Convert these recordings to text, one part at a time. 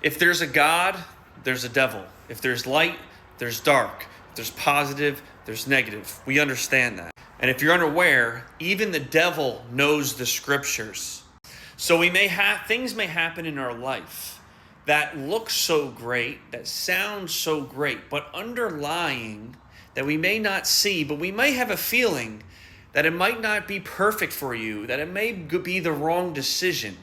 If there's a God, there's a devil. If there's light, there's dark. If there's positive, there's negative. We understand that. And if you're unaware, even the devil knows the scriptures. So things may happen in our life that look so great, that sound so great, but underlying that we may not see, but we may have a feeling that it might not be perfect for you, that it may be the wrong decision.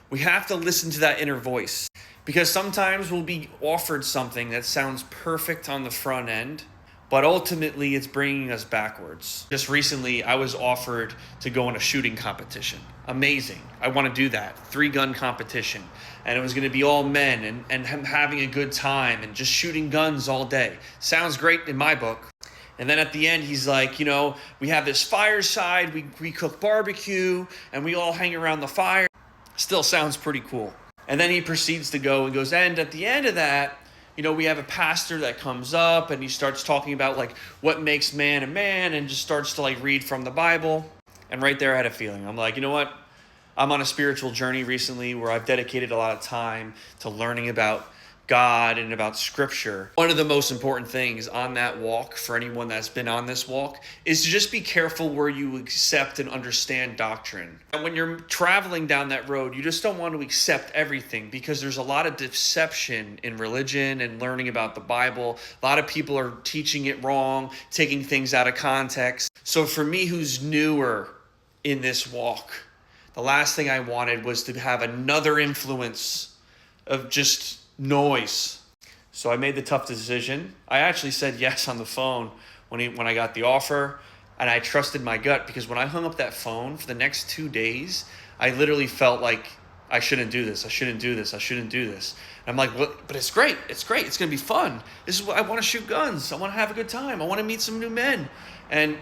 We have to listen to that inner voice, because sometimes we'll be offered something that sounds perfect on the front end, but ultimately it's bringing us backwards. Just recently, I was offered to go in a shooting competition. Amazing. I want to do that. 3-gun competition. And it was going to be all men and having a good time and just shooting guns all day. Sounds great in my book. And then at the end, he's like, we have this fireside, we cook barbecue, and we all hang around the fire. Still sounds pretty cool. And then he proceeds to go and goes, and at the end of that, we have a pastor that comes up and he starts talking about what makes man a man, and just starts to read from the Bible. And right there I had a feeling. I'm like, you know what? I'm on a spiritual journey recently where I've dedicated a lot of time to learning about God and about scripture. One of the most important things on that walk for anyone that's been on this walk is to just be careful where you accept and understand doctrine. And when you're traveling down that road, you just don't want to accept everything, because there's a lot of deception in religion and learning about the Bible. A lot of people are teaching it wrong, taking things out of context. So for me, who's newer in this walk, the last thing I wanted was to have another influence of just noise. So I made the tough decision. I actually said yes on the phone when I got the offer, and I trusted my gut, because when I hung up that phone for the next 2 days, I literally felt like I shouldn't do this. And I'm like, what? But it's great. It's great. It's going to be fun. This is what I want to shoot guns. I want to have a good time. I want to meet some new men. And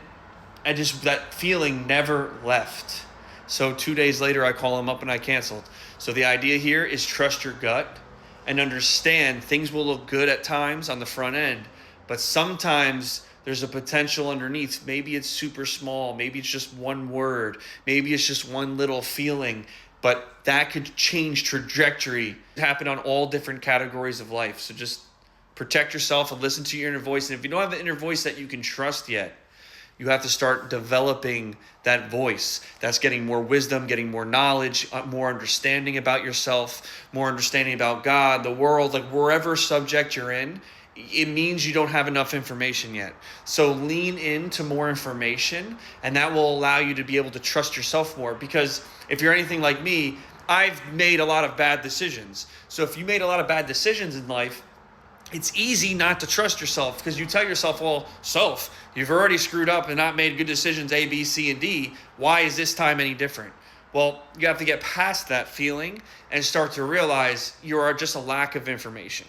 that feeling never left. So 2 days later, I call him up and I canceled. So the idea here is trust your gut and understand things will look good at times on the front end, but sometimes there's a potential underneath. Maybe it's super small. Maybe it's just one word. Maybe it's just one little feeling, but that could change trajectory. It happen on all different categories of life. So just protect yourself and listen to your inner voice. And if you don't have the inner voice that you can trust yet, you have to start developing that voice. That's getting more wisdom, getting more knowledge, more understanding about yourself, more understanding about God, the world, wherever subject you're in. It means you don't have enough information yet. So lean into more information, and that will allow you to be able to trust yourself more. Because if you're anything like me, I've made a lot of bad decisions. So if you made a lot of bad decisions in life, it's easy not to trust yourself, because you tell yourself, well, you've already screwed up and not made good decisions A, B, C, and D. Why is this time any different? Well, you have to get past that feeling and start to realize you are just a lack of information.